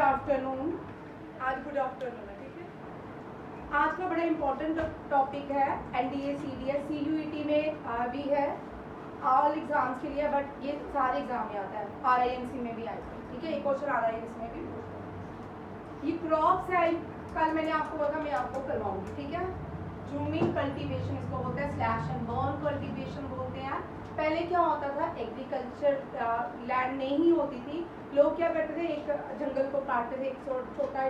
Afternoon. आज good afternoon है, ठीक है। आज का बड़ा इम्पोर्टेंट टॉपिक है एनडीए सीडीएस सीयूईटी में भी है ऑल एग्जाम्स के लिए, बट ये सारे एग्जाम में आता है, आरआईएनसी में भी आएगा, ठीक है। एक क्वेश्चन आरआईएनसी में भी पूछता है। ये क्रॉप्स है, कल मैंने आपको बोला मैं आपको करवाऊंगी, ठीक है। जूमिंग कल्टीवेशन इसको बोलते हैं, स्लैश एंड बर्न कल्टीवेशन बोलते हैं। पहले क्या होता था, एग्रीकल्चर लैंड नहीं होती थी, लोग क्या करते थे, एक जंगल को काटते थे, एक छोटा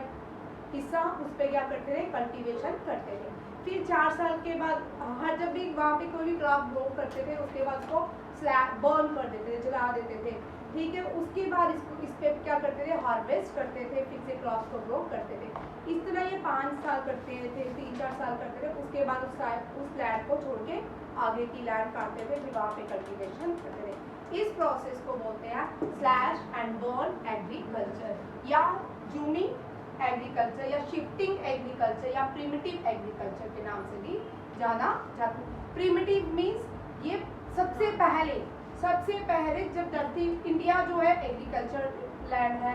हिस्सा, उस पर क्या करते थे, कल्टीवेशन करते थे। फिर 4 साल के बाद हर जब भी वहाँ पे कोई भी क्रॉप ग्रो करते थे, उसके बाद उसको स्लैब बर्न कर देते थे, जला देते थे, ठीक है। उसके बाद इसको इस पे क्या करते थे, हार्वेस्ट करते थे, फिर से क्रॉप को ग्रो करते थे। इस तरह ये 5 साल करते थे, 3-4 साल करते थे, उसके बाद उस लैंड को छोड़ के आगे की लैंड काटते थे, फिर वहाँ पे कल्टीवेशन करते थे। इस प्रोसेस को बोलते हैं स्लैश एंड बर्न एग्रीकल्चर या जूमिंग एग्रीकल्चर या शिफ्टिंग एग्रीकल्चर या प्रिमिटिव एग्रीकल्चर के नाम से भी जाना जाता है। प्रिमिटिव मीन्स ये सबसे पहले जब धरती इंडिया जो है एग्रीकल्चर लैंड है,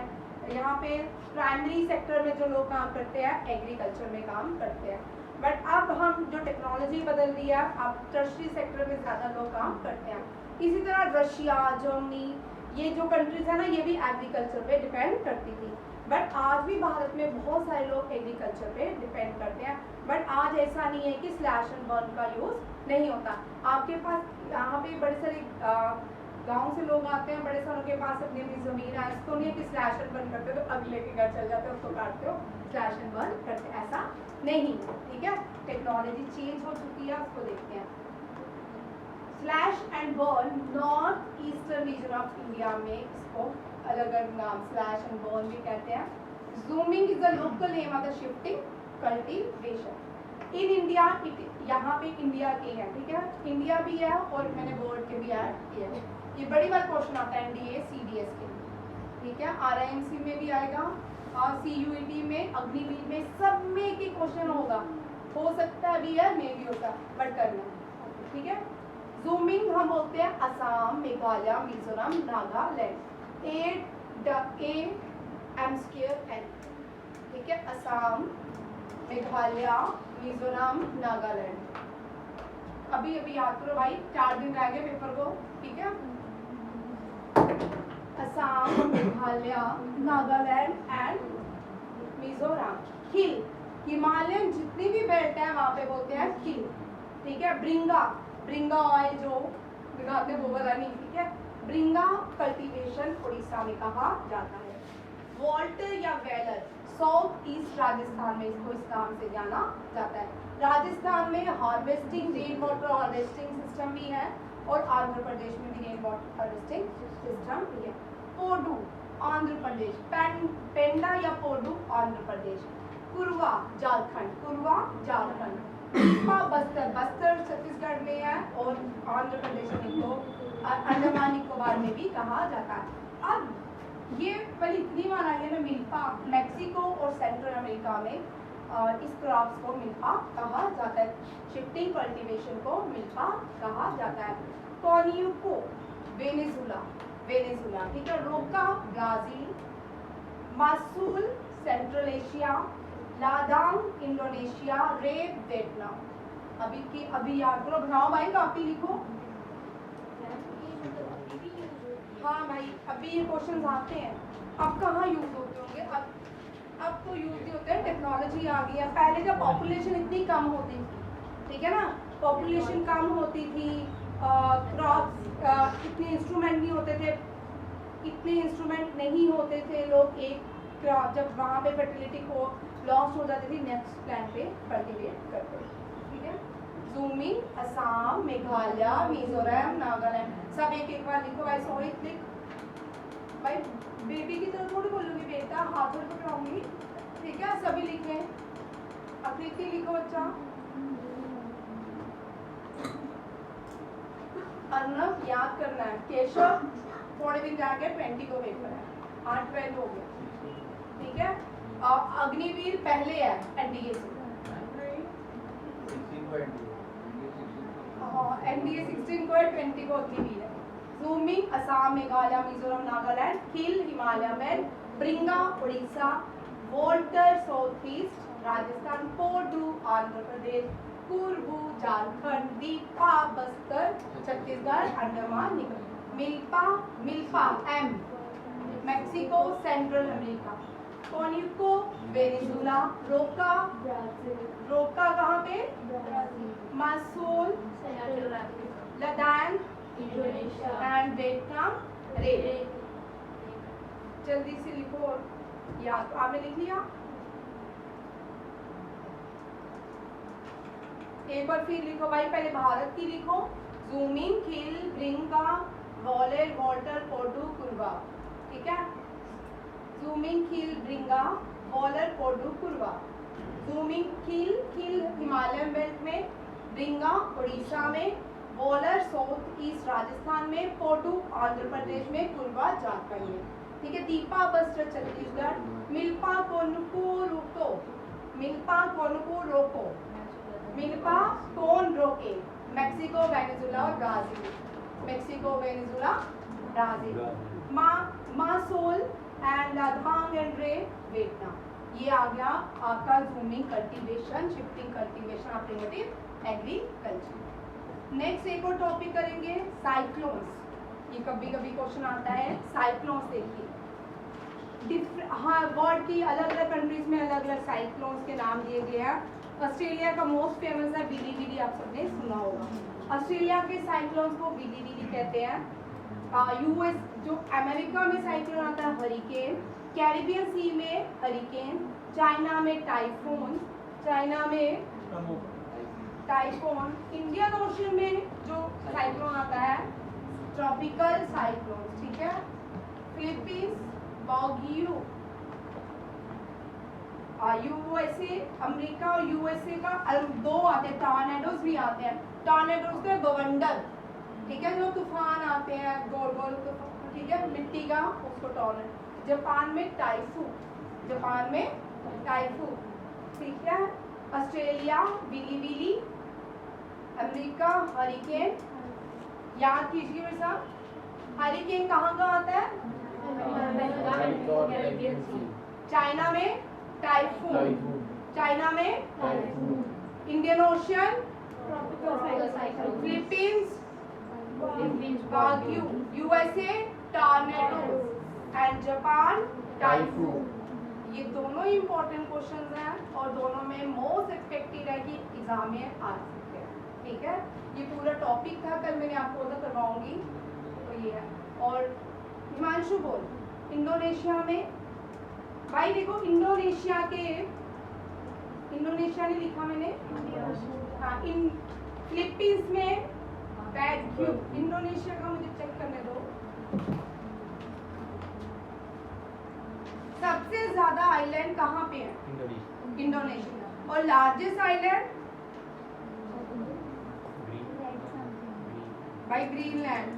यहाँ पे प्राइमरी सेक्टर में जो लोग काम करते हैं एग्रीकल्चर में काम करते हैं, बट अब हम जो टेक्नोलॉजी बदल दी है, अब टर्शरी सेक्टर में ज़्यादा लोग काम करते हैं। इसी तरह रशिया, जर्मनी, ये जो कंट्रीज है ना, ये भी एग्रीकल्चर पे डिपेंड करती थी, बट आज भी भारत में बहुत सारे लोग एग्रीकल्चर पे डिपेंड करते हैं। बट आज ऐसा नहीं है कि स्लैश एंड बर्न का यूज़ नहीं होता। आपके पास यहाँ पे बड़े सारे गांव से लोग आते हैं, बड़े सारों के पास अपनी अपनी ज़मीन है, इसको नहीं है कि स्लैश एंड बर्न करते हो तो अगले के घर चल जाते हो, उसको काटते हो, स्लैश एंड बर्न करते, ऐसा नहीं, ठीक है। टेक्नोलॉजी चेंज हो चुकी है, उसको देखते हैं। Slash and burn north eastern region of India में इसको अलग अलग नाम स्लैश एंड बर्न भी कहते हैं। Zooming is the local name of the shifting cultivation in India. यहाँ पे इंडिया के हैं, ठीक है, इंडिया भी है और मैंने बोर्ड के भी ऐड किए हैं। ये बड़ी बार क्वेश्चन आता है एनडीए सीडीएस के लिए, ठीक है। आरआईएनसी में भी आएगा और सीयूईटी में, अग्निवीर में, सब में एक ही क्वेश्चन होगा, हो सकता भी है, मे भी होता, बट करना, ठीक है। जूमिंग हम बोलते हैं असम, मेघालय, मिजोरम, नागालैंड, AMN, ठीक है। असम, मेघालय, मिजोरम, नागालैंड। अभी याद करो भाई, 4 दिन रह गए पेपर को, ठीक है। Assam, Meghalaya, Nagaland and Mizoram. Hill, Himalayan जितनी भी बेल्ट है वहाँ पे बोलते हैं हिल, ठीक है। ब्रिंगा ऑयल जो दिखाते हैं वो वाला नहीं, ठीक है। ब्रिंगा कल्टीवेशन उड़ीसा में कहा जाता है। वॉल्ट या वेलर साउथ ईस्ट राजस्थान में इसको इस नाम से जाना जाता है। राजस्थान में harvesting rain water harvesting system भी है और आंध्र प्रदेश में भी रेन वाटर हार्वेस्टिंग सिस्टम भी है। पोडू आंध्र प्रदेश, पेंडा या पोडू आंध्र प्रदेश। कुरवा झारखंड, बस्तर छत्तीसगढ़ में है और आंध्र प्रदेश में को अंडमान निकोबार में भी कहा जाता है। अब ये पहले इतनी बार आई है ना, मिल्पा, मैक्सिको और सेंट्रल अमेरिका में इस क्रॉप्स को मिल्पा कहा जाता है। शिफ्टिंग कल्टीवेशन को मिल्पा कहा जाता है। कॉनियुको वेनेजुला, ठीक है। Roca Brazil, Masole central Asia, Ladang Indonesia, रेप वियतनाम। अभी याद करो, बनाओ भाई, काफी लिखो। हाँ भाई, अभी ये क्वेश्चन आते हैं, अब कहाँ यूज होते होंगे, अब तो यूज ही होते हैं, टेक्नोलॉजी आ गई है। पहले जब पॉपुलेशन इतनी कम होती थी, ठीक है ना, पॉपुलेशन कम होती थी, क्रॉप्स इतने इंस्ट्रूमेंट नहीं होते थे, लोग एक क्रॉप जब वहाँ पे फर्टिलिटी को लॉस हो जाती थी, नेक्स्ट प्लांट पे कल्टीवेट करते थे, ठीक है। जूमिंग असम, मेघालय, मिजोरम, नागालैंड, सब एक बार लिखो भाई। सॉरी क्लिक भाई, बेबी की तरह थोड़ी बोलूँगी बेटा, हाथों को पकड़ाऊंगी, ठीक है। सभी लिखें, आकृति लिखो बच्चा। अर्नब याद करना है। केशव थोड़े दिन जाके 20 को पेपर है, 8-12 हो गया, ठीक है। अग्निवीर पहले है एनडीए से, एनडीए 16 को है, 20 को अग्निवीर है। जूमिंग असम, मेघालय, मिजोरम, नागालैंड। हिल हिमालय में, ब्रिंगा उड़ीसा, वोल्टर साउथ ईस्ट राजस्थान, पोडू आंध्र प्रदेश, कुर्बू झारखंड, दीपा बस्तर छत्तीसगढ़, अंडमान निकोबार, मिल्पा मिल्पा एम Mexico central America, Conuco Venezuela, Roca Roca कहाँ पे मासूल लद्दाख एंड वियतनाम रे। जल्दी से लिखो, याद तो आपने लिख लिया। एक बार फिर लिखो भाई, पहले भारत की लिखो, जूमिंग खिल ब्रिंगा वॉलेर वॉल्टर पोडू कुर्वा, ठीक है। जूमिंग खिल ब्रिंगा वॉलर पोडू कुर्वा, जूमिंग खिल खिल हिमालयन बेल्ट में, ब्रिंगा उड़ीसा में, वॉलर साउथ ईस्ट राजस्थान में, पोडू आंध्र प्रदेश में, कुर्वा झारखंड में, ठीक है। Deepa Bastar Chhattisgarh, Milpa Conuco Roca, Milpa Conuco Roca, Milpa कोन रोके, मैक्सिको वेनेजुला और Brazil, Mexico Venezuela Brazil, Masole and लद्दाख एंड रे वियतनाम। ये आ गया आपका Jhuming cultivation, shifting cultivation of primitive agriculture. Next एक और टॉपिक करेंगे साइक्लोन्स। ये कभी कभी क्वेश्चन आता है साइक्लोन्स। देखिए हाँ, वर्ल्ड की अलग अलग कंट्रीज में अलग अलग साइक्लोन्स के नाम दिए गए हैं। ऑस्ट्रेलिया का मोस्ट फेमस है बिली बिली, आप सबने सुना होगा। ऑस्ट्रेलिया के साइक्लोन्स को बिली बिली कहते हैं। यूएस जो अमेरिका में साइक्लोन आता है हरिकेन, कैरिबियन सी में हरिकेन, चाइना में टाइफून, चाइना में टाइफून, इंडियन ओशन में जो साइक्लोन आता है ट्रॉपिकल साइक्लोन, ठीक है। फिलीपींस बागियो, यूएसए अमेरिका और यूएसए का दो आते हैं, टॉर्नेडोज भी आते हैं। टॉर्नेडोज के बवंडर, ठीक है, जो तूफान आते हैं गोल गोल, ठीक है, मिट्टी का, उसको टॉर्नेडो। जापान में टाइफू, जापान में टाइफू, ठीक है। ऑस्ट्रेलिया बिली बिली, अमेरिका हरिकेन। याद कीजिए मेरे साथ, हरिकेन कहाँ का आता है? चाइना में टाइफून, चाइना में Indian Ocean Philippines Baguio, USA tornado and Japan typhoon. ये दोनों ही इंपॉर्टेंट क्वेश्चंस हैं और दोनों में मोस्ट एक्सपेक्टेड है कि एग्जाम में आ सकते हैं, ठीक है। ये पूरा टॉपिक था, कल मैंने आपको उधर करवाऊंगी, तो ये है। और हिमांशु बोल, इंडोनेशिया में भाई देखो, इंडोनेशिया के, इंडोनेशिया ने लिखा मैंने, हाँ, इन फिलीपींस में बैग्यू, इंडोनेशिया का मुझे चेक करने दो। सबसे ज्यादा आइलैंड कहाँ पे है? इंडोनेशिया। और लार्जेस्ट आइलैंड भाई ग्रीनलैंड।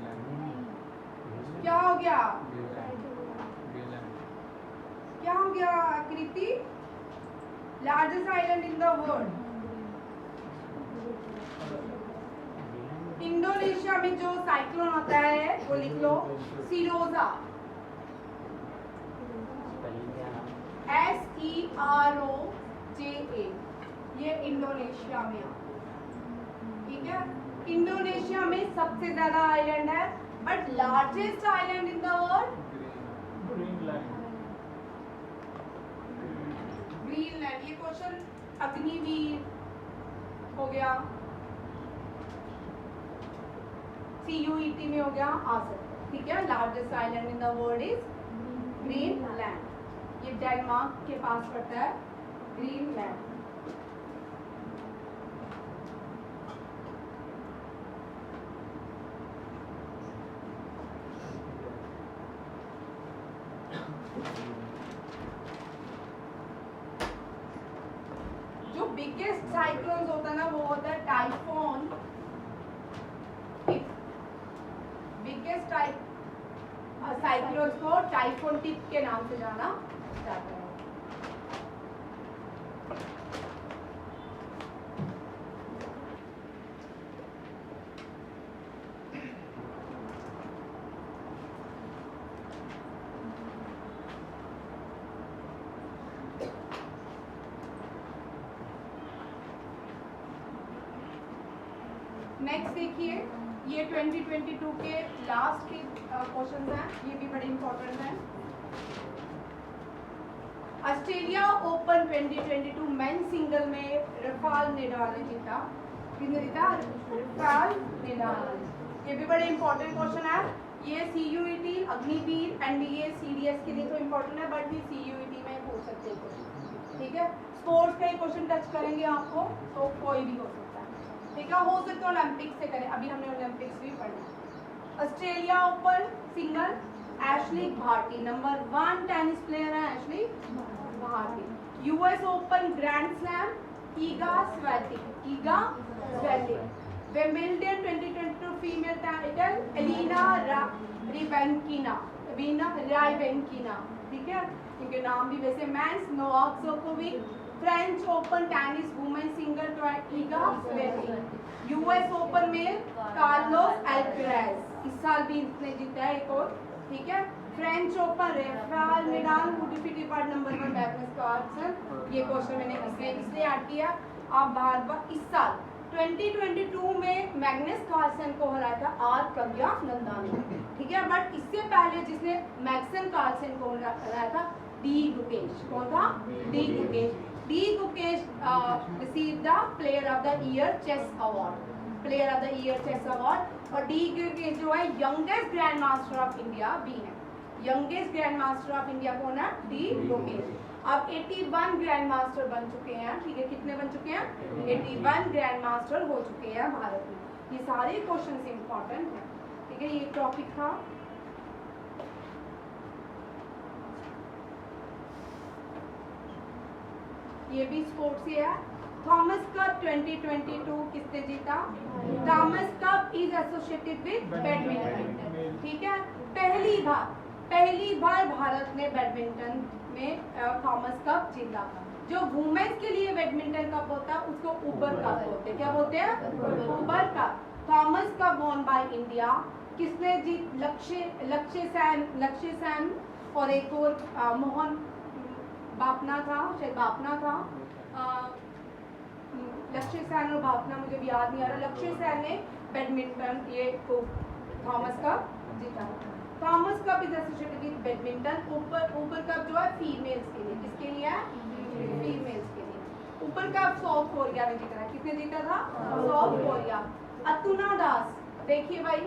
क्या हो गया, क्या हो गया आकृति? Largest island in the world. Indonesia में जो साइक्लोन आता है वो लिख लो, सिरोजा, SEROJA, ये इंडोनेशिया में आता है, ठीक है। इंडोनेशिया में सबसे ज्यादा आइलैंड है, but largest island in the world Greenland. ये क्वेश्चन अग्निवीर हो गया, CUET में हो गया, आ सकता है, ठीक है। Largest island in the world is Greenland. ये डेनमार्क के पास पड़ता है ग्रीनलैंड। जो बिगेस्ट साइक्लोन होता है ना, वो होता है टाइफून। बिगेस्ट साइक्लोन को टाइफून टिप के नाम से जाना जाता है। नेक्स्ट देखिए, ये 2022 के लास्ट के क्वेश्चन हैं, ये भी बड़े इंपॉर्टेंट हैं। ऑस्ट्रेलिया ओपन 2022 मेन सिंगल में राफेल नडाल ने जीता। किसने जीता? Rafael Nadal. ये भी बड़े इंपॉर्टेंट क्वेश्चन है। ये CUET, अग्निवीर, NDA, CDS के लिए तो इम्पोर्टेंट है, बट भी CUET में हो सकते हैं क्वेश्चन। ठीक है, स्पोर्ट्स का ही क्वेश्चन टच करेंगे आपको, तो कोई भी हो सकता है। ठीक है, हो सकता है ओलंपिक्स से करें, अभी हमने ओलंपिक्स भी पढ़ा। Australia Open single Ashleigh Barty, number 1 tennis player है Ashleigh Barty. US Open grand slam Iga Swiatek. Wimbledon 2022 female title Elena Rybakina. ठीक है, इनके नाम भी वैसे। Men's Novak Djokovic. French Open tennis women single Iga Swiatek. US Open male Carlos Alcaraz, इस साल भी इसने जीता है एक और। ठीक है, French Open Rafael Nadal who defeated by number 1 Magnus Carlsen. ये क्वेश्चन मैंने इसलिए ऐड किया। आप बार इस साल 2022 में मैग्नस कार्लसन को हराया था आर प्रज्ञानंदा ने। ठीक है, बट इससे पहले जिसने मैग्सन कार्लसन को हराया था डी गुकेश। कौन था? D Gukesh. D Gukesh receive the player of the year chess award, player of the year chess award. और डी गुकेश जो है youngest grand master of India भी है। Youngest grand master of India कौन है? डी गुकेश। अब 81 ग्रैंड मास्टर बन चुके हैं। ठीक है, कितने बन चुके हैं? 81 ग्रैंड मास्टर हो चुके हैं भारत में। ये सारे क्वेश्चन इंपॉर्टेंट हैं। ठीक है, ये टॉपिक था। ये भी स्पोर्ट्स से है। थॉमस कप 2022 किसने जीता? Thomas cup is associated with badminton. ठीक है, पहली बार भारत ने बैडमिंटन में थॉमस कप जीता। जो वुमेन्स के लिए बैडमिंटन कप होता है उसको ऊबर कप बोलते हैं। क्या बोलते हैं? Uber cup. Thomas cup won by India. किसने जीत? लक्ष्य सेन और एक और मोहन बापना था, शायद बापना था। लक्ष्य सेन और बापना, मुझे भी याद नहीं आ रहा। लक्ष्य सेन ने बैडमिंटन ये थॉमस कप जीता। Thomas cup is associated with badminton. ऊपर कप जो है फीमेल्स के लिए। किसके लिए है? फीमेल्स के लिए। ऊपर कप साउथ कोरिया ने जीता है। किसने जीता था? South Korea. अतुना दास, देखिए भाई,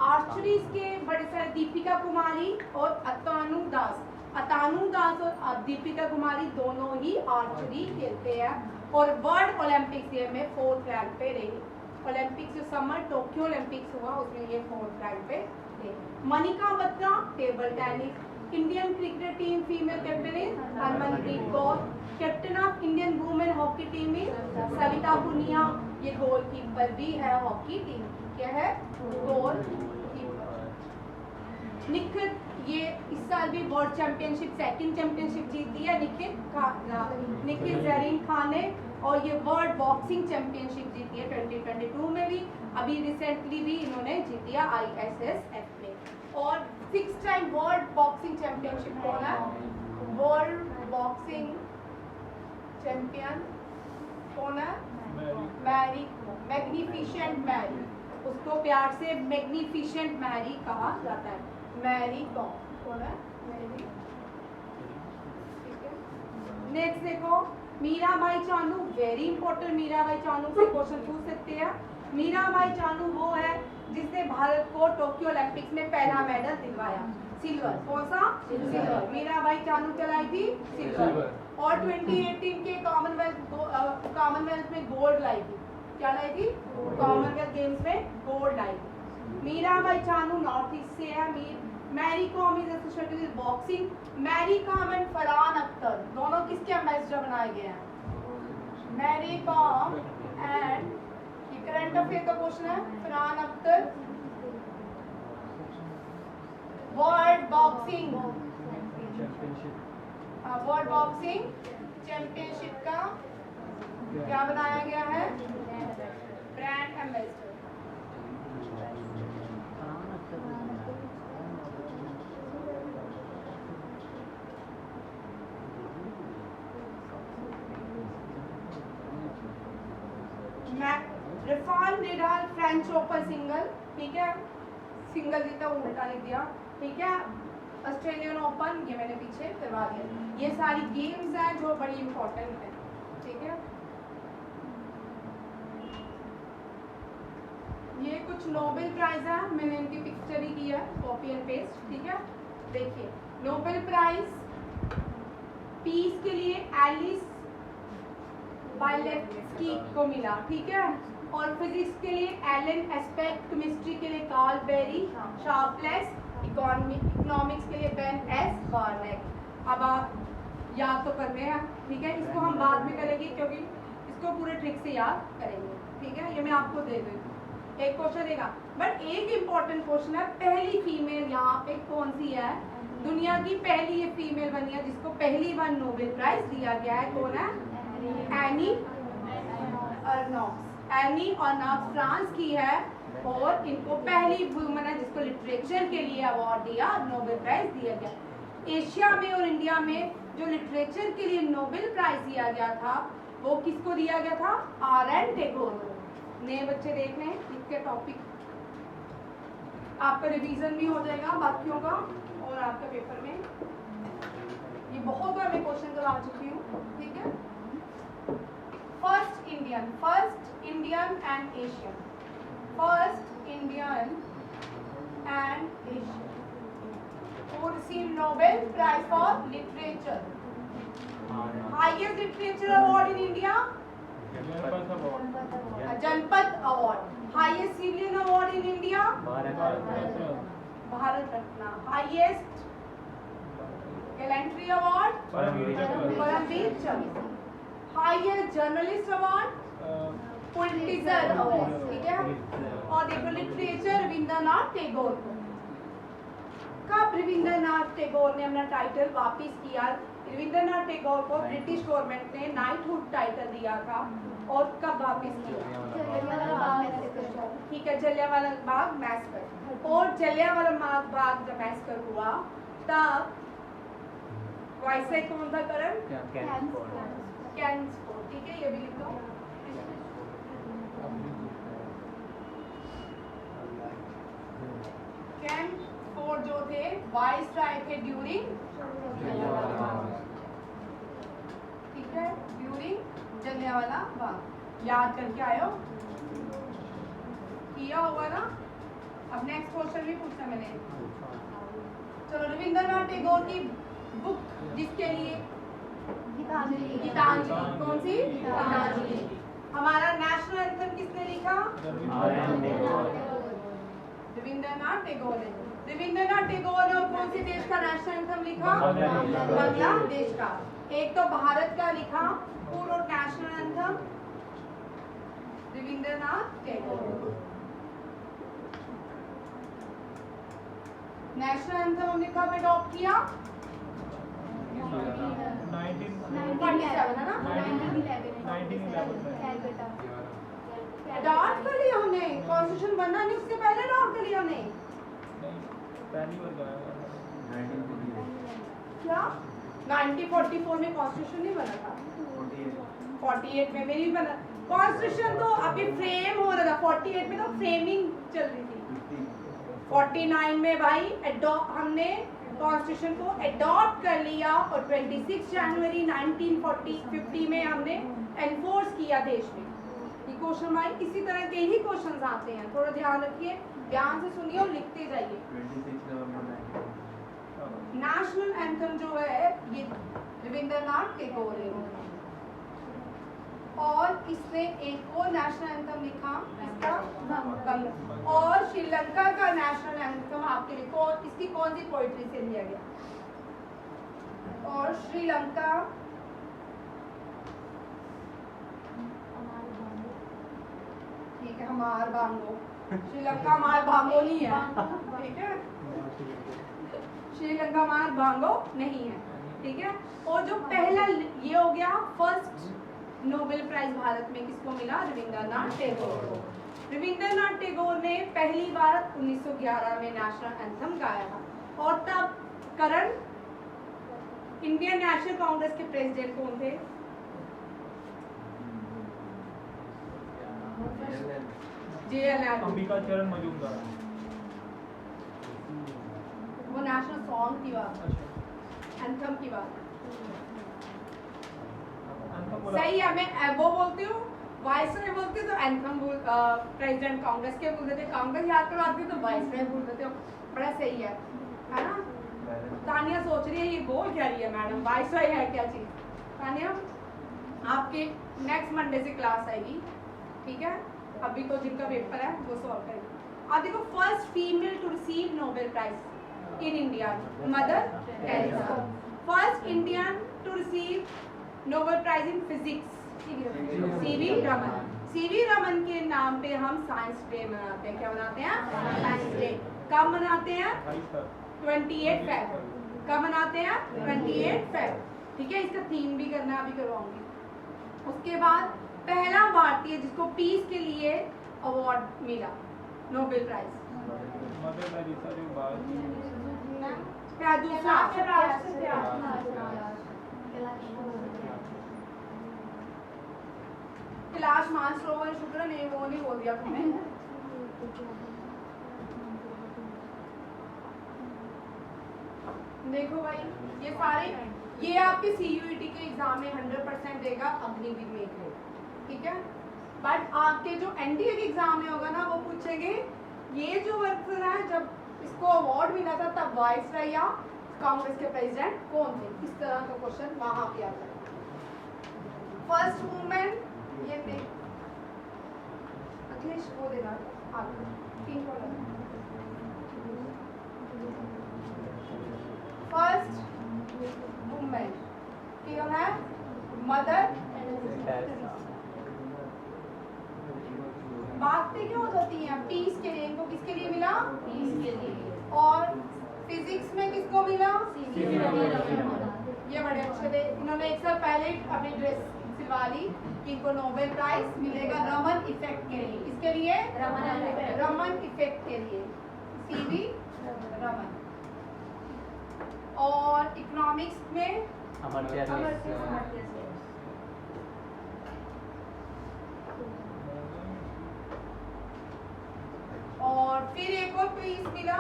आर्चरी के बड़े सारे, दीपिका कुमारी और अतानु दास और दीपिका कुमारी दोनों ही आर्चरी खेलते हैं और वर्ल्ड ओलंपिक्स में 4th रैंक पे रहे। ओलंपिक्स जो समर टोक्यो ओलंपिक्स हुआ उसमें ये 4th रैंक पे थे। Manika Batra table tennis. Indian cricket team female captain is Harmanpreet Kaur. Captain of Indian women hockey team is Savita Punia. ये गोलकीपर भी है हॉकी टीम। क्या है? गोलकीपर। निखिल, ये इस साल भी वर्ल्ड चैंपियनशिप 2nd चैंपियनशिप जीती है निखिल जरीन खान ने। और ये वर्ल्ड बॉक्सिंग चैंपियनशिप जीती है 2022 में भी। अभी रिसेंटली भी इन्होंने जीती है ISSF में। और 6th time world boxing championship कौन है? वर्ल्ड बॉक्सिंग चैंपियन कौन है? Mary, magnificent Mary. उसको प्यार से मैग्निफिशेंट मैरी कहा जाता है। मैरी कौन है? मैरी। ठीक है, नेक्स्ट देखो, मीराबाई चानू, वेरी इंपॉर्टेंट। मीराबाई चानू से क्वेश्चन पूछ सकते हैं। मीराबाई चानू वो है जिसने भारत को टोक्यो ओलंपिक्स में पहला मेडल दिलवाया, सिल्वर। कौन सा? सिल्वर। मीराबाई चानू चलाई थी सिल्वर। और 2018 के कॉमनवेल्थ में गोल्ड लाई थी। क्या लाई थी? कॉमनवेल्थ गेम्स में गोल्ड लाई थी। मीराबाई चानू नॉर्थ ईस्ट से है। Mary Kom is associated with boxing. Mary Kom and Farhan Akhtar दोनों किसके एम्बेसडर बनाए गए हैं? मैरी कॉम एंड, ये करंट अफेयर का क्वेश्चन है, Farhan Akhtar world boxing championship का क्या बनाया गया है? Brand ambassador. Rafael Nadal French Open single, ठीक है, सिंगल जीता उल्टा लिख दिया, ठीक है। ऑस्ट्रेलियन ओपन ये मैंने पीछे करवा दिया। ये सारी गेम्स हैं जो बड़ी इंपॉर्टेंट है, ठीक है। ये कुछ नोबेल प्राइज है, मैंने इनकी पिक्चर ही की है, कॉपी एंड पेस्ट, ठीक है। देखिए नोबेल प्राइज पीस के लिए एलिस वालेस्की को मिला, ठीक है। और फिजिक्स के लिए एलन एस्पेक्ट, केमिस्ट्री के लिए कार्ल बेरी, शार्पलेस, इकोनॉमिक्स के लिए बेन एस बार्नेक। अब आप याद तो करने हैं, ठीक है, इसको हम बाद में करेंगे क्योंकि इसको पूरे ट्रिक से याद करेंगे, ठीक है। ये मैं आपको दे दूँ, एक क्वेश्चन देगा, बट एक इम्पॉर्टेंट क्वेश्चन है, पहली फीमेल यहाँ पे कौन सी है? दुनिया की पहली ये फीमेल बनी है जिसको पहली बार नोबेल प्राइज दिया गया है, कौन है? Any Ernaux. Any Ernaux France की है और इनको पहली वुमन है जिसको लिटरेचर के लिए अवार्ड दिया, नोबेल प्राइज दिया गया। एशिया में और इंडिया में जो लिटरेचर के लिए नोबेल प्राइज दिया गया था वो किसको दिया गया था? आर.एन. टैगोर को। नए बच्चे देख लें, इसके टॉपिक आपका रिवीजन भी हो जाएगा बाकियों का, और आपके पेपर में ये बहुत बार मैं क्वेश्चन करवा चुकी हूँ, ठीक है। First Indian and Asian, first Indian and Asian who received Nobel Prize for Literature. Highest literature award in India? जनपद award. Highest civilian award in India? Bharat Ratna. Highest gallantry award? Paramvir Chakra. Highest journalist award? Pulitzer award, ठीक है। और देखो literature Rabindranath Tagore को। कब रविंद्रनाथ टैगोर ने अपना title वापिस किया? रविंद्रनाथ टैगोर को ब्रिटिश गवर्नमेंट ने नाइटहुड टाइटल दिया था, और कब वापिस किया? ठीक है, जलियांवाला बाग मैसकर। और जलियांवाला बाग जब मैसकर हुआ तब वाइसराय कौन था? करण कैनिंग्सफोर्ड, ठीक है, ये भी लिख दो। कैनिंग्सफोर्ड जो थे वाइसराय थे ड्यूरिंग, ठीक है, ड्यूरिंग जलियांवाला बाग। याद करके आयो, किया होगा ना। अब नेक्स्ट क्वेश्चन भी पूछना मैंने। चलो, रविंद्रनाथ टैगोर की बुक जिसके लिए गीतांजलि, कौन सी? गीतांजलि। हमारा नेशनल एंथम किसने लिखा? रविंद्रनाथ टैगोर ने। रविंद्रनाथ टैगोर ने और कौन सी देश का नेशनल एंथम लिखा? बांग्लादेश का। एक तो भारत का लिखा पूरा national anthem Rabindranath Tagore. National anthem हमने कब अडॉप्ट किया? 1947 है ना? 1911 अडॉप्ट कर लिया हमने। कॉन्स्टिट्यूशन बनना नहीं उससे पहले अडॉप्ट कर लिया हमने। क्या 1944 में कॉन्स्टिट्यूशन नहीं बना था? 48 में मेरी बना कॉन्स्टिट्यूशन। तो अभी फ्रेम हो रहा था, 48 में तो फ्रेमिंग चल रही थी। 49 में भाई हमने कॉन्स्टिट्यूशन को अडॉप्ट कर लिया, और 26 जनवरी 1950 में हमने एनफोर्स किया देश में। ये क्वेश्चन भाई इसी तरह के ही क्वेश्चन आते हैं, थोड़ा ध्यान रखिए, ध्यान से सुनिए और लिखते जाइए। नेशनल एंथम जो है ये रविंद्रनाथ टैगोर ने, और इसने एक और नेशनल एंथम लिखा, इसका और श्रीलंका का नेशनल एंथम आपके लिखो, इसकी कौन सी पोइट्री से लिया गया? और श्रीलंका ठीक है, हमार बांगो। श्रीलंका हमार बांगो नहीं है, ठीक है, श्रीलंका हमार बांगो नहीं है, ठीक है। और जो पहला ये हो गया, फर्स्ट नोबेल प्राइज भारत में किसको मिला? रविंद्रनाथ टैगोर को। रविंद्रनाथ टैगोर ने पहली बार 1911 में नेशनल एंथम गाया था, और तब करण इंडियन नेशनल कांग्रेस के प्रेसिडेंट कौन थे? JNL अंबिका चरण मजूमदार। वो नेशनल सॉन्ग की बात, अच्छा एंथम की बात। अंतम बोला। सही है, मैं वो बोलती हूँ, वाइसरॉय बोलती हूँ तो एंथम प्रेसिडेंट कांग्रेस के बोल देते, कांग्रेस याद करवाती हूँ तो वाइसरॉय बोल देते हो। बड़ा सही है ना। तानिया सोच रही है ये बोल क्या रही है मैडम, वाइसरॉय है क्या चीज। तानिया आपके नेक्स्ट मंडे से क्लास आएगी, ठीक है। अभी तो जिनका पेपर है वो सॉल्व करेंगे। अब देखो, first female to receive Nobel prize in India, Mother Teresa. First Indian to receive Nobel prize in physics, CV Raman. CV Raman के नाम पे हम साइंस डे मनाते हैं। क्या मनाते हैं? Science day. कब मनाते हैं? 28 फेब। कब मनाते हैं? 28 फेब। ठीक है, इसका थीम भी करना अभी करवाऊंगी। उसके बाद पहला भारतीय जिसको पीस के लिए अवार्ड मिला, नोबेल प्राइज। मदर टेरेसा जो बात क्या दूसरा? कैलाश मानसरोवर शुक्र ने वो नहीं बोल दिया तुमने। देखो भाई, ये सारे ये आपके CUET के एग्जाम में 100% देगा, अग्निवीर में एक, ठीक है। बट आपके जो NDA के एग्जाम में होगा ना, वो पूछेंगे ये जो वर्कर है जब इसको अवार्ड मिला था तब वाइसरॉय या कांग्रेस के प्रेसिडेंट कौन थे, इस तरह का क्वेश्चन वहां पे आता है। फर्स्ट वुमेन, ये देख अखिलेश वो देगा आपको 3 कॉलम। फर्स्ट वुमेन कौन है? मदर। बातें क्यों हो जाती हैं? पीस के लिए, इनको किसके लिए मिला? पीस के लिए। और फिजिक्स में किसको मिला? ये बड़े अच्छे थे, इन्होंने एक साल पहले अपनी ड्रेस सिलवा ली कि इनको नोबेल प्राइज मिलेगा रमन इफेक्ट के लिए। इसके लिए रमन इफेक्ट के लिए सीवी रमन। और इकोनॉमिक्स में अमर्त्य सेन। और फिर एक और पीस मिला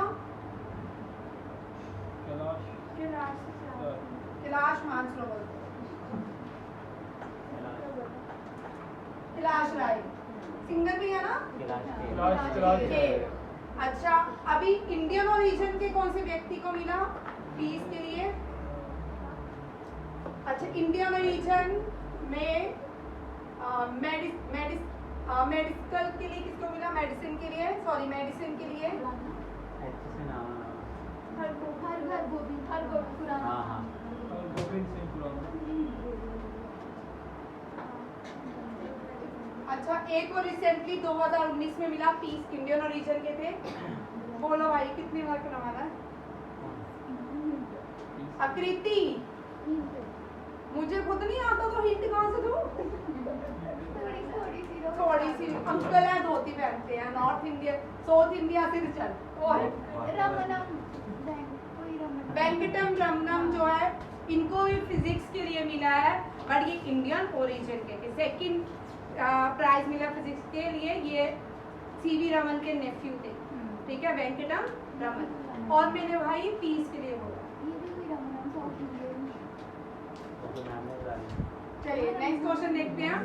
कैलाश मानसरोवर, कैलाश राय, सिंगर भी है ना। अच्छा, अभी इंडियन ओरिजिन के कौन से व्यक्ति को मिला पीस के लिए? अच्छा, इंडियन ओरिजिन में मेडिकल के लिए किसको मिला? मेडिसिन के लिए, सॉरी मेडिसिन के लिए गोविंद सिंह खुराना। अच्छा, एक और रिसेंटली 2019 में मिला पीस, इंडियन ओरिजिन के थे। बोलो भाई कितने मार्क नवाना? आकृति, मुझे खुद नहीं आता तो हिंट कहाँ से दूं? थोड़ी सी अंकल है, धोती पहनते हैं, नॉर्थ इंडिया साउथ इंडिया से चल। वेंकटम रमनम जो है, इनको भी फिजिक्स के लिए मिला है, बट ये इंडियन ओरिजिन के सेकंड प्राइज मिला फिजिक्स के लिए। ये सीवी रमन के नेफ्यू थे, ठीक है, वेंकटम रमन। और मैंने भाई पीस के लिए बोला। चलिए नेक्स्ट क्वेश्चन देखते हैं।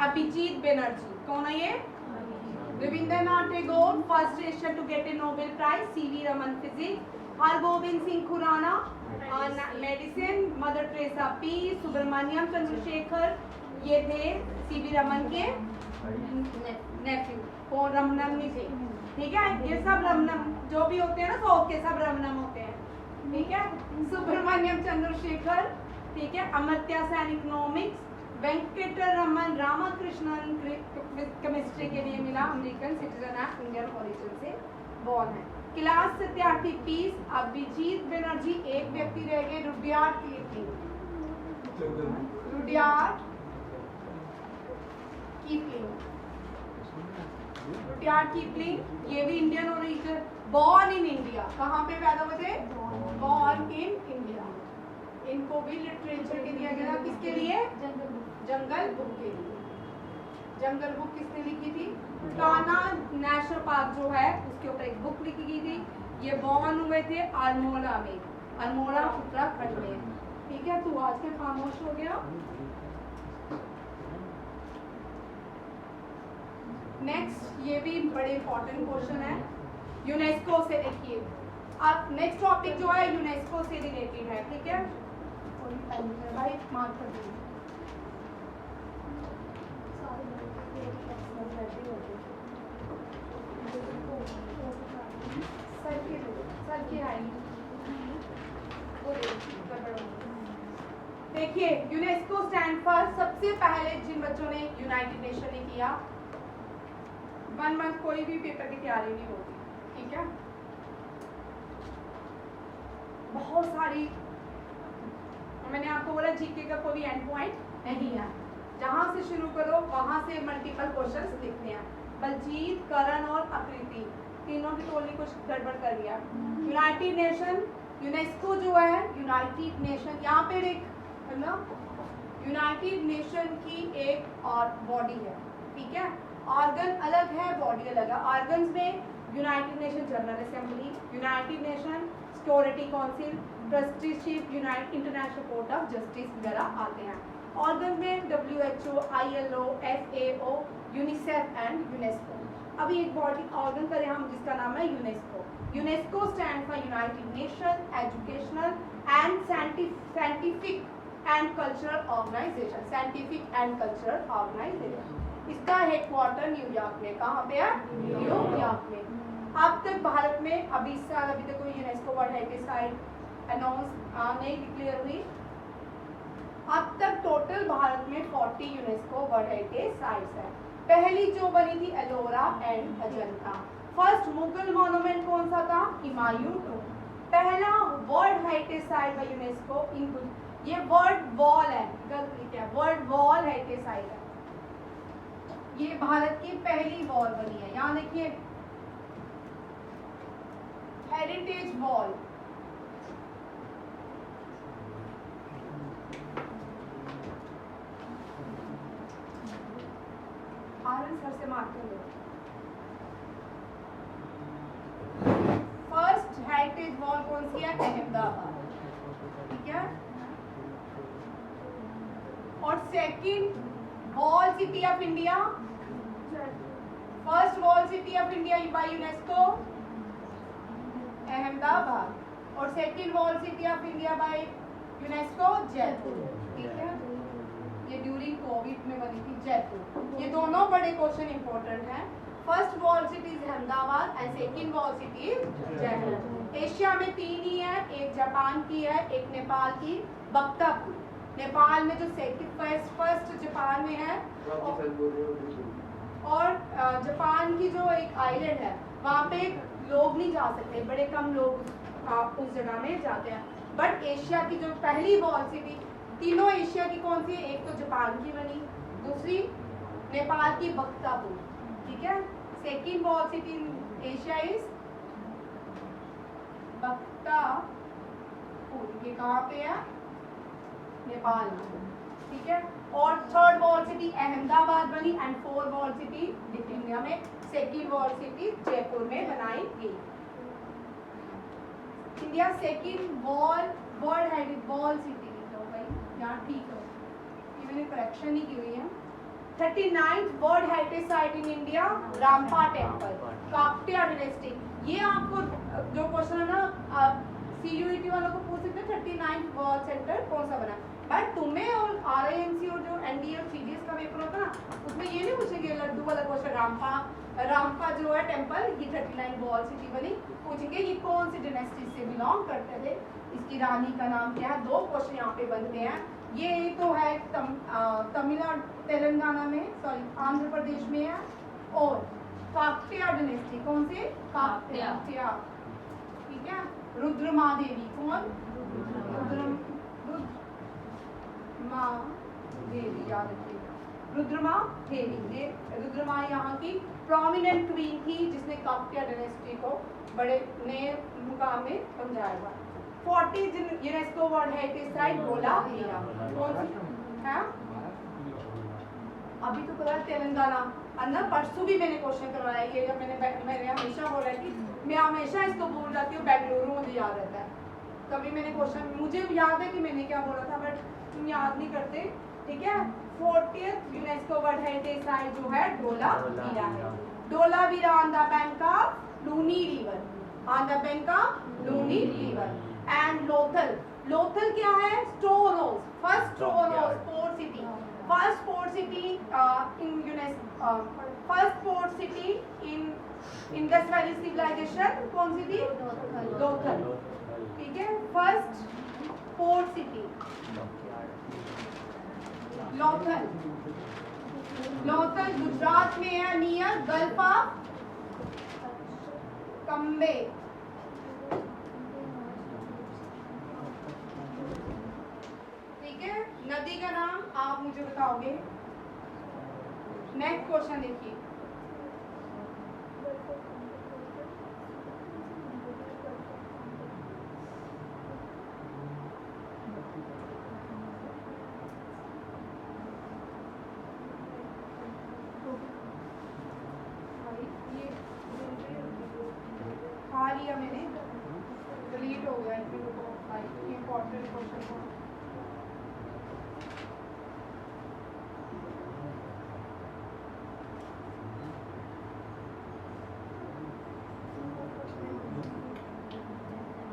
अभिजीत बनर्जी कौन है ये? Rabindranath Tagore first Asian to get a Nobel prize, CV Raman physics, Hargobind Singh Khorana medicine, Mother Teresa peace, Subrahmanyan Chandrasekhar ये थे सीवी रमन के नेफ्यू और रमनम नहीं थे, ठीक है। ये सब रमनम जो भी होते हैं ना, साउथ के सब रमनम होते हैं, ठीक है। सुब्रमण्यम चंद्रशेखर, ठीक है। अमर्त्य सेन इकोनॉमिक्स, वेंकटरमन रामकृष्णन केमिस्ट्री के लिए मिला, अमेरिकन सिटीजन है, इंडियन ओरिजिन से बॉर्न है। कैलाश सत्यार्थी पीस, अभिजीत बनर्जी एक व्यक्ति रह गए, रुडयार्ड कीपलिंग, रुडयार्ड कीपलिंग ये भी Indian origin, born in India. कहाँ पे पैदा हुए थे? Born in India. इनको भी लिटरेचर के दिया गया था। किसके लिए? जंगल बुक के लिए। जंगल बुक किसने लिखी थी? कान्हा नेशनल पार्क जो है उसके ऊपर एक बुक लिखी गई थी। ये बॉर्न हुए थे अल्मोड़ा में, अल्मोड़ा उत्तराखंड में। ठीक है, तू आज के खामोश हो गया। नेक्स्ट, ये भी बड़े इंपॉर्टेंट क्वेश्चन है यूनेस्को से। देखिए अब नेक्स्ट टॉपिक जो है यूनेस्को से रिलेटेड है। ठीक है भाई, मार्क कर दीजिए। देखिए यूनेस्को स्टैंड फॉर, सबसे पहले जिन बच्चों ने यूनाइटेड नेशन ने किया, 1 मंथ कोई भी पेपर की तैयारी नहीं होती। ठीक है, बहुत सारी, मैंने आपको बोला जीके का कोई एंड पॉइंट नहीं है। जहां से शुरू करो वहां से मल्टीपल क्वेश्चंस लिखने हैं। बलजीत, करण और आकृति तीनों की टोली कुछ गड़बड़ कर लिया। यूनाइटेड नेशन, यूनेस्को जो है यूनाइटेड नेशन, यहाँ पे एक मतलब यूनाइटेड नेशन की एक और बॉडी है। ठीक है, ऑर्गन अलग है, बॉडी अलग है। ऑर्गन्स में United Nation General Assembly, United Nation Security Council, trusteeship, United International Court of Justice वगैरह आते हैं। ऑर्गन में WHO, ILO, FAO, UNICEF and UNESCO. अभी एक बॉडी ऑर्गन करें हम जिसका नाम है UNESCO. UNESCO stand for United Nation Educational and Scientific and cultural Organization, scientific and cultural organization. इसका हेडक्वार्टर न्यूयॉर्क में। कहाँ पे है? न्यूयॉर्क में। अब तक भारत में अभी इस साल अभी तक कोई UNESCO world heritage site announce नहीं डिक्लेयर हुई। अब तक टोटल भारत में 40 यूनेस्को वर्ल्ड हेरिटेज साइट्स है। पहली जो बनी थी Ellora and Ajanta. First Mughal monument कौन सा था? हुमायूं टॉम्ब। पहला world heritage site by UNESCO इन, ये वर्ल्ड वॉल है, गलती क्या, वर्ल्ड वॉल हेरिटेज साइट है। ये भारत की पहली वॉल बनी है। यहाँ देखिए हेरिटेज वॉल। आरएन सर से मार्क कर लो। फर्स्ट हेरिटेज वॉल कौन सी है? अहमदाबाद। ठीक है, और second wall city of India, first wall city of India by UNESCO Ahmedabad, और second wall city of India by UNESCO Jaipur. ठीक है, ये ड्यूरिंग कोविड में बनी थी जयपुर। ये दोनों बड़े क्वेश्चन इंपॉर्टेंट हैं। First wall city Faridabad and second wall city Jaipur. Asia में 3 ही है, एक जापान की है, एक नेपाल की बख्तापुर। नेपाल में जो फर्स्ट जापान में है, और जापान की जो एक आइलैंड है वहाँ पे लोग नहीं जा सकते, बड़े कम लोग उस जगह में जाते हैं। बट एशिया की जो पहली वॉल सिटी, तीनों एशिया की कौन सी है? एक तो जापान की बनी, दूसरी नेपाल की बख्तापुर। ठीक है, second wall city in Asia is Bhaktapur. ये कहाँ पे है? नेपाल में। ठीक है, और थर्ड वॉल सिटी अहमदाबाद बनी and fourth wall city India में, सेकंड वॉल सिटी जयपुर में बनाई गई। India second world heritage wall city भाई यहाँ ठीक है, ये मैंने करेक्शन नहीं की हुई है। 39th world heritage site in India Ramappa temple, Kakatiya dynasty. ये आपको जो क्वेश्चन है ना CUET वालों को पूछ सकते हैं 39th वर्ल्ड सेंटर कौन सा बना। बट तुम्हें और RIMC और जो NDA और CDS का पेपर होता है ना, उसमें ये नहीं पूछेंगे लड्डू वाला क्वेश्चन। रामपा जो है टेम्पल, ये 39 वर्ल्ड सिटी बनी, पूछेंगे ये कौन सी डायनेस्टी से बिलोंग करते थे, इसकी रानी का नाम क्या है। 2 क्वेश्चन यहाँ पे बनते हैं। ये तो है तमिलनाडु तेलंगाना में, सॉरी आंध्र प्रदेश में है। और काकटिया डायनेस्टी कौन से? काकटिया। ठीक है, रुद्रमा देवी कौन? रुद्रमा देवी, याद रखिएगा रुद्रमा देवी। रुद्रमा यहाँ की प्रोमिनेंट क्वीन थी जिसने काकटिया डायनेस्टी को बड़े नए मुकाम में पहुंचाया था। 40 UNESCO world heritage site Dholavira कौन सी है? अभी तो पता तेलंगाना अंदर परसों भी मैंने क्वेश्चन करवाया ये जब मैंने हमेशा बोला कि मैं हमेशा इसको बोल जाती हूँ, बेंगलुरु मुझे याद रहता है। कभी मैंने क्वेश्चन मुझे याद है कि मैंने क्या बोला था बट तुम याद नहीं करते, ठीक है। 40th UNESCO world heritage site जो है धोलावीरा है। Dholavira on the bank of Luni river, on the bank of Luni river. And Lothal, Lothal क्या है? Store house, first store house port city, first port city in UNESCO, first port city in Indus valley civilisation कौन सी थी? लोथल, ठीक है। First port city Lothal, Lothal Gujarat में है, near gulf of कंबे। ठीक है, नदी का नाम आप मुझे बताओगे। नेक्स्ट क्वेश्चन देखिए, खा लिया मैंने, डिलीट हो गया इम्पोर्टेंट क्वेश्चन को।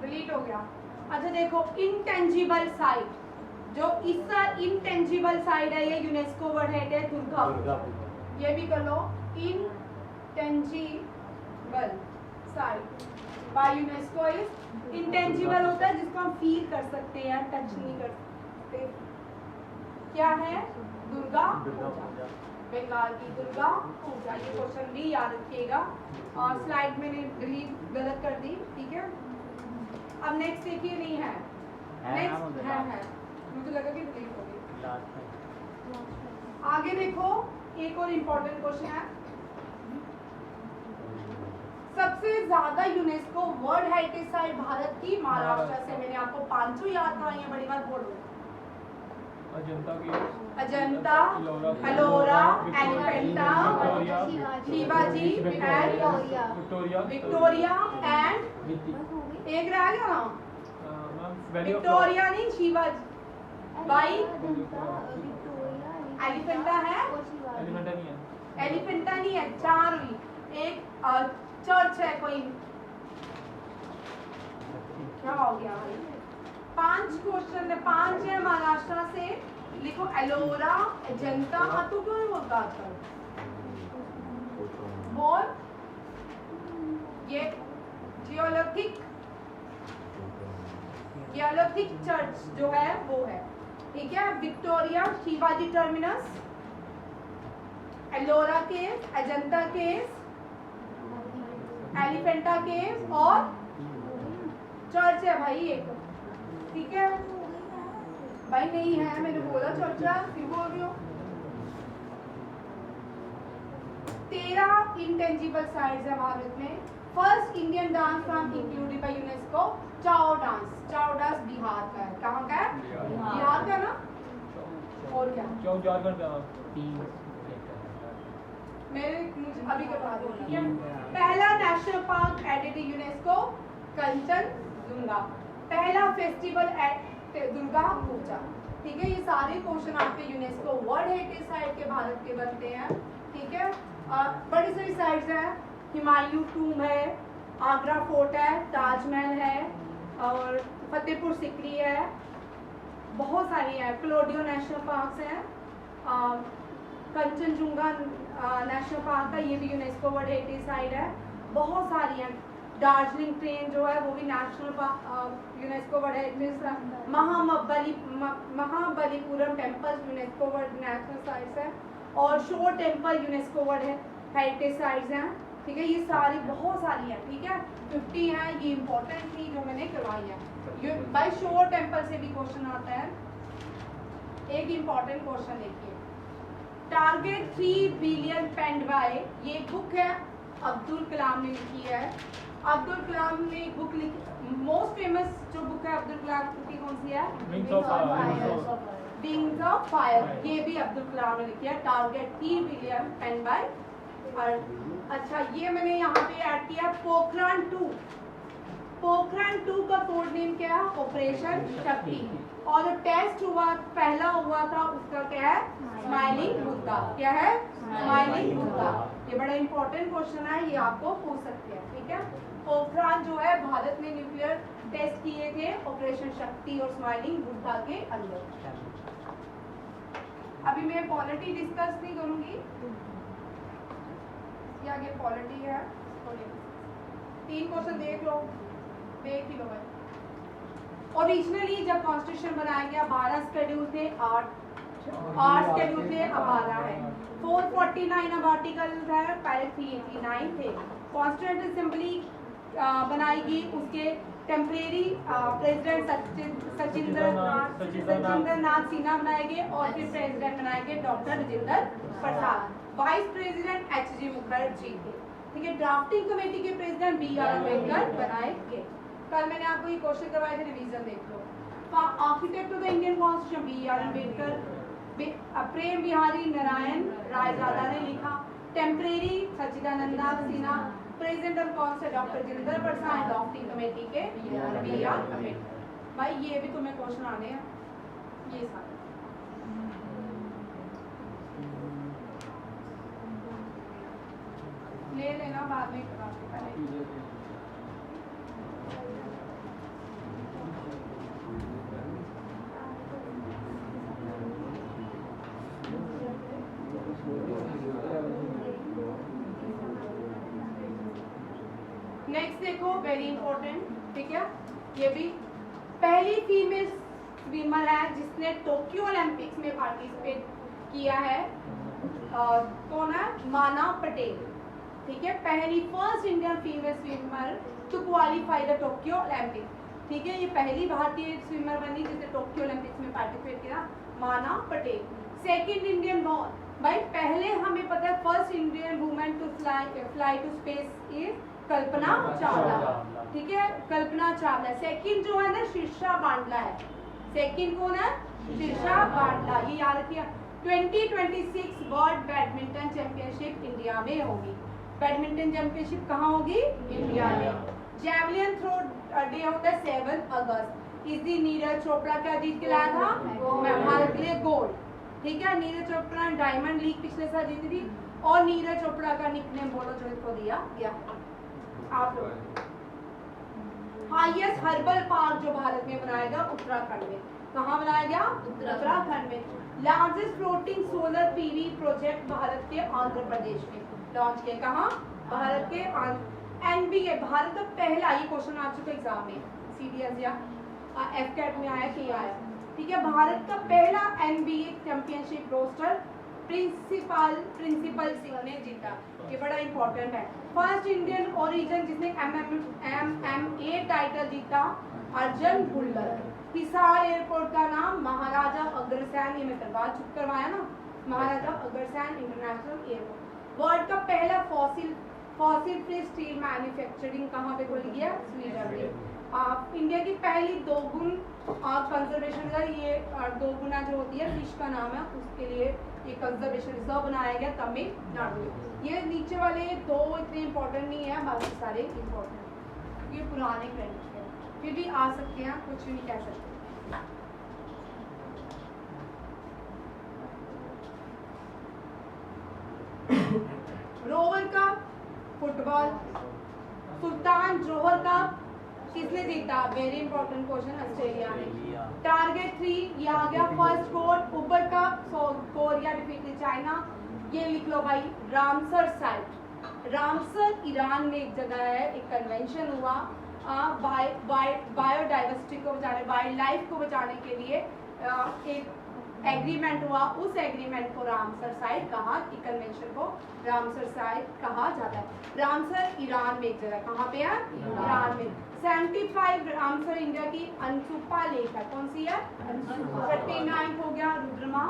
डिलीट हो गया। अच्छा देखो, इंटेंजिबल साइट, जो इसका इंटेंजिबल साइट है ये यूनेस्को वर्ल्ड हेरिटेज दुर्गा, ये भी कर लो। Intangible site by UNESCO is, intangible होता है जिसको हम फील कर सकते हैं, टच नहीं कर सकते। क्या है? दुर्गा पूजा, बंगाल की दुर्गा पूजा। ये क्वेश्चन भी याद रखिएगा, और स्लाइड मैंने डिलीट गलत कर दी, ठीक है। अब नेक्स्ट देखिए, नहीं है नेक्स्ट है, मुझे लगा कि डिलीट हो गई। आगे देखो, एक और इम्पोर्टेंट क्वेश्चन है, सबसे ज्यादा UNESCO world heritage site Bharat की महाराष्ट्र से। मैंने आपको 500 याद कराई है, बड़ी बार बोलो। अजंता की, Ajanta, Ellora, Elephanta, Shivaji and Victoria and एक रह गया ना, विक्टोरिया नहीं शिवाजी बाई, एलिफेंटा है, एलिफेंटा नहीं है, 4 हुई। एक चर्च है कोई, क्या हो गया भाई? 5 क्वेश्चन है, 5 है महाराष्ट्र से। लिखो एलोरा, अजंता, तू क्यों नहीं बोलता आजकल? बोल। ये जियोलॉजिक चर्च जो है वो है, ठीक है। विक्टोरिया, शिवाजी टर्मिनस, एलोरा केव, अजंता केव, एलिफेंटा केव और चर्च है भाई एक, ठीक है भाई। नहीं है, मैंने बोला चर्च है, फिर बोल रही हो। 13 इंटेंजिबल साइट्स है भारत में। First Indian dance form included by UNESCO, चाओ डांस। चाओ डांस बिहार का है, कहाँ का है? बिहार का ना, और क्या? झारखंड का। मुझे अभी करवा दो, ठीक है। पहला national park added UNESCO, Kanchenjunga. पहला फेस्टिवल दुर्गा पूजा, ठीक है। ये सारे क्वेश्चन आपके यूनेस्को वर्ल्ड हेरिटेज साइट के भारत के बनते हैं, ठीक है। बड़ी सारी साइट्स हैं, हुमायूं टूम है, आगरा फोर्ट है, ताजमहल है, और फतेहपुर सिकरी है, बहुत सारी है। क्लोडियो नेशनल पार्क है, कंचनजुंगा नेशनल पार्क है, ये भी यूनेस्को वर्ल्ड हेरिटेज साइट है। बहुत सारी हैं। दार्जिलिंग ट्रेन जो है वो भी national UNESCO world heritage. Mahabalipuram temple UNESCO world national sites है, और शोर temple UNESCO world heritage sites हैं, ठीक है। ये सारी बहुत सारी हैं, ठीक है। 50 हैं, ये इंपॉर्टेंट थी जो मैंने करवाई है। बाय शोर टेम्पल से भी क्वेश्चन आता है। एक इंपॉर्टेंट क्वेश्चन देखिए, टारगेट 3 बिलियन पेंड बाय, ये बुक है, अब्दुल कलाम ने लिखी है। अब्दुल कलाम ने एक बुक लिखी, मोस्ट फेमस जो बुक है अब्दुल कलाम की कौन सी है? Wings of Fire. Wings of Fire, ये भी अब्दुल कलाम ने लिखी है। Target 3 billion pen by. अच्छा, ये मैंने यहाँ पे ऐड किया पोखरान 2। पोखरान 2 का कोड नेम क्या है? ऑपरेशन शक्ति। और जो टेस्ट हुआ पहला हुआ था उसका क्या है? स्माइलिंग बुद्धा। क्या है? स्माइलिंग बुद्धा। ये बड़ा इंपॉर्टेंट क्वेश्चन है, ये आपको पूछ सकते हैं, ठीक है। पोखरान जो है भारत में न्यूक्लियर टेस्ट किए थे ऑपरेशन शक्ति और स्माइलिंग बुद्धा के अंदर। अभी मैं पॉलिटी डिस्कस नहीं करूंगी, ये आगे पॉलिटी है। 3 क्वेश्चन देख लो, देख ही लो भाई। ओरिजिनली जब कॉन्स्टिट्यूशन बनाया गया 12 शेड्यूल थे, 8 शेड्यूल थे, अब 12 है। 449 अब आर्टिकल है, पहले 389 थे। कॉन्स्टिट्यूंट असेंबली बनाएगी, उसके टेम्परेरी प्रेसिडेंट सचिंद्र नाथ सिन्हा बनाएंगे और फिर प्रेसिडेंट बनाएंगे doctor Rajendra Prasad. Vice president H G. Mukherjee थे, ठीक है। ड्राफ्टिंग कमेटी के प्रेसिडेंट बी.आर. अम्बेडकर बनाएंगे। कल मैंने आपको ये क्वेश्चन करवाए थे, रिवीजन देख लो। Architect of the Indian constitution B R. Ambedkar. Prem Bihari Narayan Raizada ने लिखा। Temporary Sachchidananda Sinha. President of constitution doctor Rajendra Prasad. Drafting committee के बी.आर. अम्बेडकर। भाई ये भी तुम्हें क्वेश्चन आने हैं, ये सारे ले लेना, बाद में कराते पहले। नेक्स्ट देखो, वेरी इंपॉर्टेंट, ठीक है। ये भी पहली फीमेल स्विमर है जिसने टोक्यो ओलंपिक्स में पार्टिसिपेट किया है। कौन है? माना पटेल, ठीक है। पहली first Indian female swimmer to qualify the Tokyo Olympics, ठीक है। ये पहली भारतीय स्विमर बनी जिसने टोक्यो ओलंपिक्स में पार्टिसिपेट किया, माना पटेल। सेकंड इंडियन बॉर्न, भाई पहले हमें पता है first Indian women to fly to space is Kalpana Chawla, ठीक है। कल्पना चावला। सेकंड जो है ना शीर्षा बांडला है। सेकंड कौन है? शीर्षा बांडला, ये याद रखिए। 2026 वर्ल्ड बैडमिंटन चैंपियनशिप इंडिया में होगी। बैडमिंटन चैंपियनशिप कहाँ होगी? इंडिया में। जैवलिन थ्रो डे होता है 7 अगस्त। इस दिन नीरज चोपड़ा क्या जीत के लाया था? भारत के लिए गोल्ड, ठीक है। नीरज चोपड़ा ने डायमंड लीग पिछले साल जीती थी। और नीरज चोपड़ा का निकनेम बोलो जो इसको दिया गया आप लोग। हाईएस्ट हर्बल पार्क जो भारत में बनाया गया उत्तराखंड में। कहाँ बनाया गया? उत्तराखंड में। Largest floating solar PV project Bharat के आंध्र प्रदेश में लॉन्च किया। कहाँ? भारत के एनबीए, भारत का पहला, ये क्वेश्चन आ चुका एग्जाम में, सीडीएस या एफकेट में आया कि आया, ठीक है। भारत का पहला NBA championship roster Princepal Singh ने जीता, ये बड़ा इंपॉर्टेंट है। फर्स्ट इंडियन ओरिजिन जिसने MMA टाइटल जीता, अर्जुन भुल्लर। हिसार एयरपोर्ट का नाम महाराजा अग्रसेन, ये मैं करवाया ना, Maharaja Agrasen international airport. World का पहला फॉसिल फ्री स्टील मैन्युफैक्चरिंग कहाँ पे खोली गया? स्वीडन में। इंडिया की पहली दोगुन कंजर्वेशन रिजर्व, ये दोगुना जो होती है फिश का नाम है, उसके लिए ये कंजर्वेशन रिजर्व बनाया गया तमिलनाडु में। ये नीचे वाले 2 इतने इंपॉर्टेंट नहीं है, बाकी सारे इंपॉर्टेंट। ये पुराने क्रेडिट है, फिर भी आ सकते हैं, कुछ भी नहीं कह सकते। रोवर कप फुटबॉल, सुल्तान जोहर कप किसने जीता? वेरी इंपॉर्टेंट क्वेश्चन, ऑस्ट्रेलिया ने। टारगेट 3 ये आ गया फर्स्ट स्कोर। उबर कप कोरिया डिफीटेड चाइना, ये लिख लो भाई। रामसर साइट, रामसर ईरान में एक जगह है, एक कन्वेंशन हुआ बायोडाइवर्सिटी को बचाने, वाइल्ड लाइफ को बचाने के लिए एक एग्रीमेंट हुआ। उस एग्रीमेंट को रामसर साइट कहा, कि कन्वेंशन को रामसर साइट कहा जाता है। रामसर ईरान में एक जगह, कहाँ पे है? ईरान में। 75 रामसर इंडिया की अनसुपा लेक है, कौन सी है? 39 हो गया Rudrama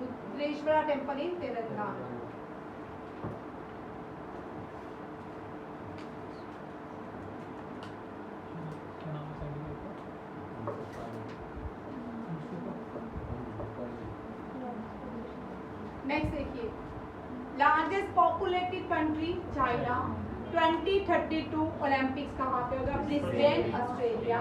Rudreshwara temple in Telangana. Next देखिए, largest populated country China, 2032 Olympics कहाँ पे होगा? Brisbane Australia.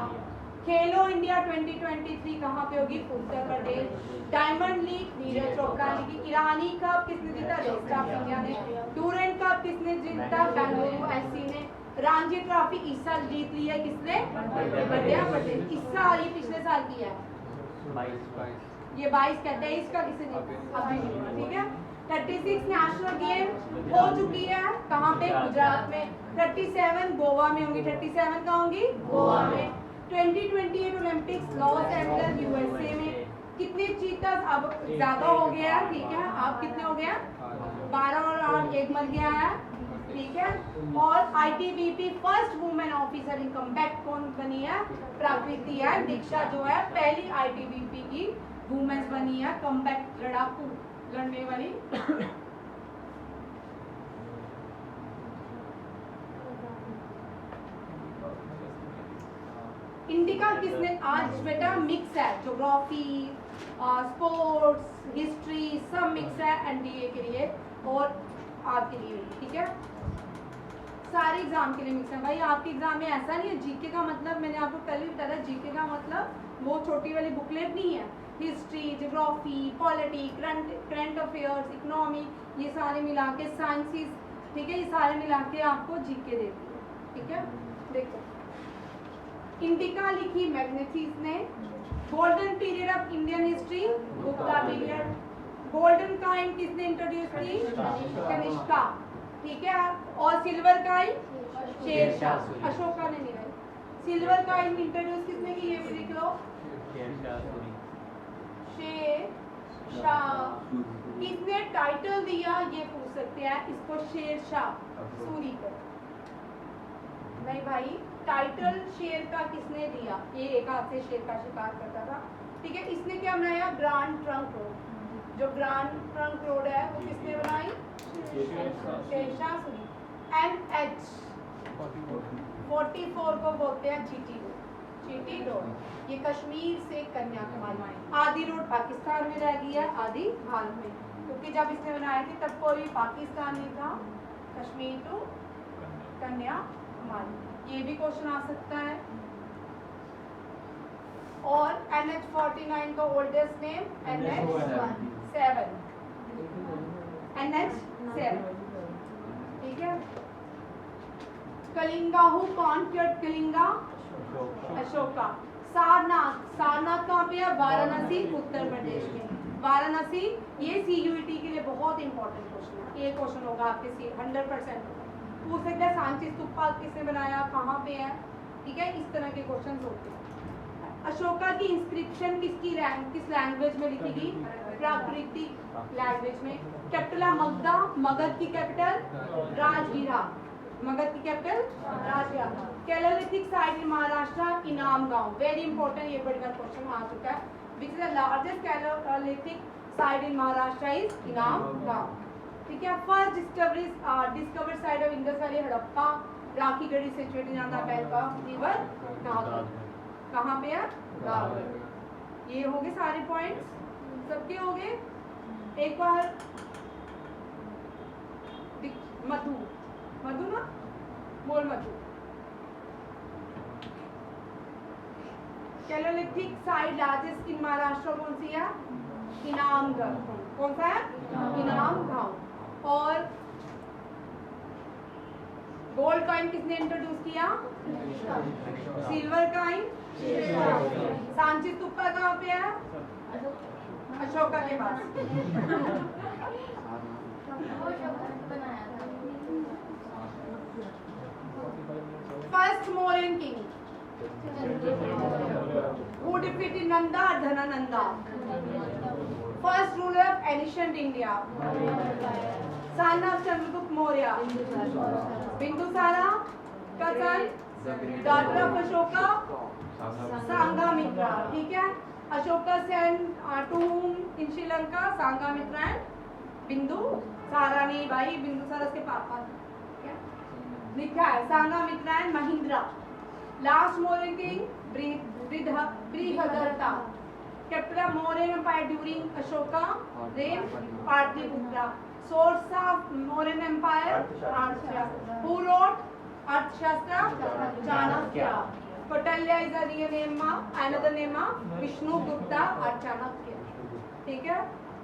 खेलो इंडिया 2023 कहाँ पे होगी? उत्तर प्रदेश। डायमंड लीग नीरज चोपड़ा ने। ईरानी कप किसने जीता? रेस्ट ऑफ इंडिया ने। डूरेंट कप किसने जीता? बेंगलुरु एससी ने। रणजी ट्रॉफी इस साल जीत ली है किसने? मध्य प्रदेश। इस साल, ये पिछले साल की है, 22 ये 22 का 23 का किसने जीता? अभी नहीं हुआ, ठीक है। 36 नेशनल गेम हो चुकी है, कहाँ पे? गुजरात में। 37 गोवा में होंगी। 37 कहाँ होंगी? गोवा में। 2028 ओलंपिक्स लॉस एंजल्स यूएसए में। कितने चीतस? अब ज्यादा हो गया है, ठीक है। अब कितने हो गया? 12 और 8 एक मर गया है, ठीक है। और ITBP first women officer in combat कौन बनी है? प्रकृति है। दीक्षा जो है पहली आईटीबीपी की वुमेन बनी है, कम्बैट लड़ाकू लड़ने वाली। इंडिका किसने? आज बेटा मिक्स है, ज्योग्राफी, स्पोर्ट्स, हिस्ट्री सब मिक्स है एनडीए के लिए और आपके लिए, ठीक है। सारे एग्जाम के लिए मिक्स है भाई। आपके एग्जाम में ऐसा नहीं है जीके का मतलब, मैंने आपको कल भी बताया, जीके का मतलब वो छोटी वाली बुकलेट नहीं है। History, geography, politics, current affairs, economy, ये सारे मिला के, साइंसेस, ठीक है, ये सारे मिला के आपको जीके देती है, ठीक है। देखो, इंडिका लिखी मैग्नेसीस ने। Golden period of Indian history Gupta period. Golden coin किसने इंट्रोड्यूस की? कनिष्का, ठीक है। और सिल्वर काइन शेरशाह, अशोका ने नहीं भाई। सिल्वर काइन इंट्रोड्यूस किसने की? ये भी लिख लो, शेरशाह। किसने टाइटल दिया? ये पूछ सकते हैं इसको, शेरशाह सूरी को। नहीं भाई, टाइटल शेर का किसने दिया? ये एक हाथ से शेर का शिकार करता था, ठीक है। इसने क्या बनाया? Grand trunk road. जो ग्रांड ट्रंक रोड है वो किसने बनाई? शेरशाह सूरी। NH 44 को बोलते हैं जीटी रोड, जीटी रोड। ये कश्मीर से कन्याकुमारी। आधी रोड पाकिस्तान में रह गई है, आधी भारत में, क्योंकि जब इसने बनाए थे तब कोई पाकिस्तान नहीं था। कश्मीर टू कन्याकुमारी, ये भी क्वेश्चन आ सकता है। और NH49 का ओल्डेस्ट नेम NH7, NH7, ठीक है। कलिंगा हु कॉन्क्वर्ड कलिंगा? अशोका। सारनाथ, सारनाथ कहाँ पे है? वाराणसी उत्तर प्रदेश में। वाराणसी, ये सीयूईटी के लिए बहुत इंपॉर्टेंट क्वेश्चन है, ये क्वेश्चन होगा आपके 100% पूछ सकते हैं। सांची स्तूपा किसने बनाया? कहाँ पे है? ठीक है, इस तरह के क्वेश्चन होते हैं। अशोका की इंस्क्रिप्शन किस लैंग्वेज में लिखी गई? प्राकृतिक लैंग्वेज में। कैपिटल है मगधा, मगध की कैपिटल राजगीरा, मगध की कैपिटल राजगीरा। कैलोलिथिक साइट इन महाराष्ट्र? इनाम गांव। वेरी इंपॉर्टेंट, ये बड़ी बार क्वेश्चन आ चुका है। Which is the largest chalcolithic site in Maharashtra? Is Inam Gaon, ठीक है। First discover site of Indus valley Harappa, Rakhi Garhi situated in the bank of river Ghaghara. कहाँ पे है? घाघरा। ये हो गए सारे पॉइंट्स, सबके हो गए। एक बार मधु, मधु ना बोल, मधु। कैलोलिथिक साइट लार्जेस्ट इन महाराष्ट्र कौन सी है? इनामगढ़। कौन सा है? इनाम गांव। और गोल्ड कॉइन किसने इंट्रोड्यूस किया? Silver coin? सांची स्तूपा कहाँ पे है? अशोका के पास। First Mauryan king who defeated Nanda Dhanananda? First ruler of ancient India? Son of Chandragupta Maurya? Bindusara का son? Daughter of Ashoka? Sanghamitra, ठीक है। Ashoka sent to whom in Sri Lanka? Sanghamitra and Bindusara नहीं भाई, बिंदुसारा के पापा लिखा है, Sanghamitra and Mahindra. Last Mauryan king Brihadratha, capital Mauryan Empire during Ashoka reign, Patliputra. Source of Mauryan Empire, Arthashastra. Who wrote Arthashastra? Chanakya. Kautilya is a real name, another name Vishnu Gupta और चाणक्य. ठीक है,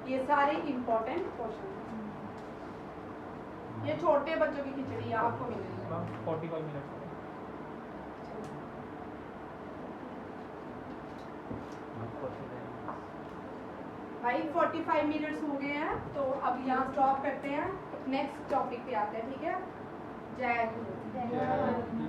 ये सारे इम्पोर्टेंट क्वेश्चन हैं. ये छोटे बच्चों की खिचड़ी आपको मिलेगी. 45 मिनट भाई 45 मिनट्स हो गए हैं, तो अब यहाँ स्टॉप करते हैं. नेक्स्ट टॉपिक पे आते हैं. ठीक है, जय हिंद. जय